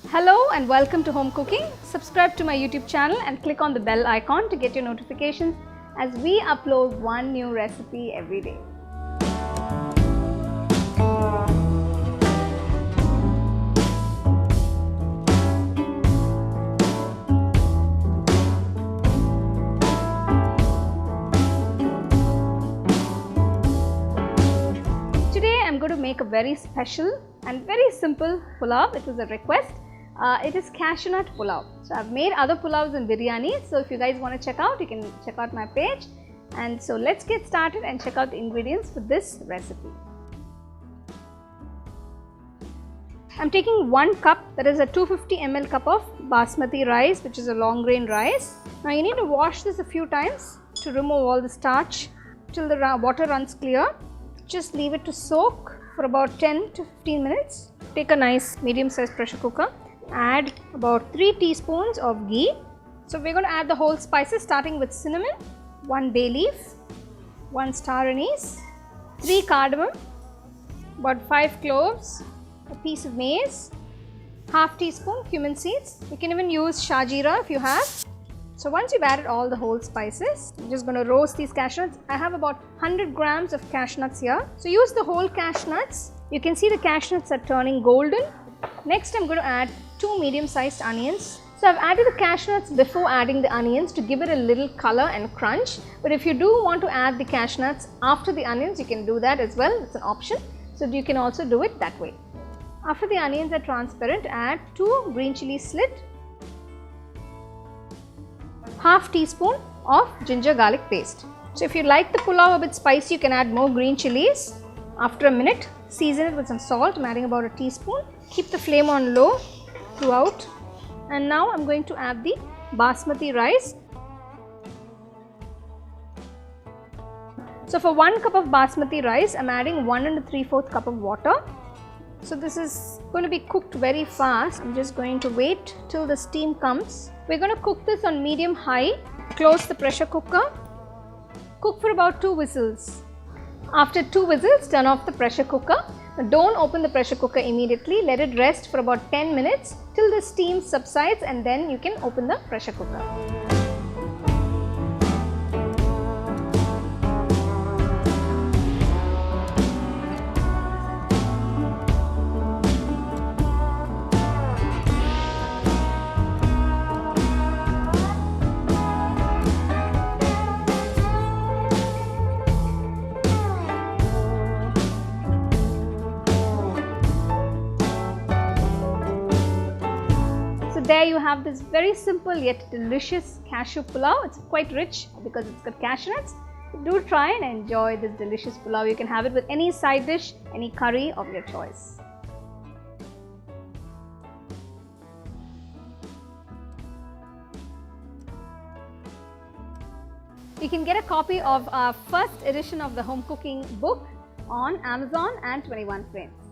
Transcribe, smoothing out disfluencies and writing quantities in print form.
Hello and welcome to Home Cooking. Subscribe to my YouTube channel and click on the bell icon to get your notifications as we upload one new recipe every day. Today I'm going to make a very special and very simple pulao. It was a request. It is cashew nut pulao. So I've made other pulaos in biryani. So if you guys want to check out, you can check out my page. And so let's get started and check out the ingredients for this recipe. I'm taking 1 cup, that is a 250 ml cup of Basmati rice, which is a long grain rice. Now you need to wash this a few times to remove all the starch till the water runs clear. Just leave it to soak for about 10 to 15 minutes. Take a nice medium sized pressure cooker. Add about 3 teaspoons of ghee. So we're going to add the whole spices starting with cinnamon, 1 bay leaf, 1 star anise, 3 cardamom, about 5 cloves, a piece of mace, half teaspoon cumin seeds. You can even use shajira if you have. So once you've added all the whole spices, I'm just going to roast these cashew nuts. I have about 100 grams of cashew nuts here. So use the whole cashew nuts. You can see the cashew nuts are turning golden. Next I'm going to add 2 medium-sized onions. So I've added the cashew nuts before adding the onions to give it a little color and crunch. But if you do want to add the cashew nuts after the onions, you can do that as well. It's an option. So you can also do it that way. After the onions are transparent, add 2 green chili slit, half teaspoon of ginger garlic paste. So if you like the pulao a bit spicy, you can add more green chilies. After a minute, season it with some salt. I'm adding about a teaspoon. Keep the flame on low throughout. And now I'm going to add the Basmati rice. So for 1 cup of Basmati rice, I'm adding 1 3/4 cup of water. So this is going to be cooked very fast. I'm just going to wait till the steam comes. We're going to cook this on medium high. Close the pressure cooker. Cook for about 2 whistles. After 2 whistles, turn off the pressure cooker. Now don't open the pressure cooker immediately. Let it rest for about 10 minutes till the steam subsides, and then you can open the pressure cooker. So there you have this very simple yet delicious cashew pulao. It's quite rich because it's got cashew nuts. Do try and enjoy this delicious pulao. You can have it with any side dish, any curry of your choice. You can get a copy of our first edition of the home cooking book on Amazon and 21 Frames.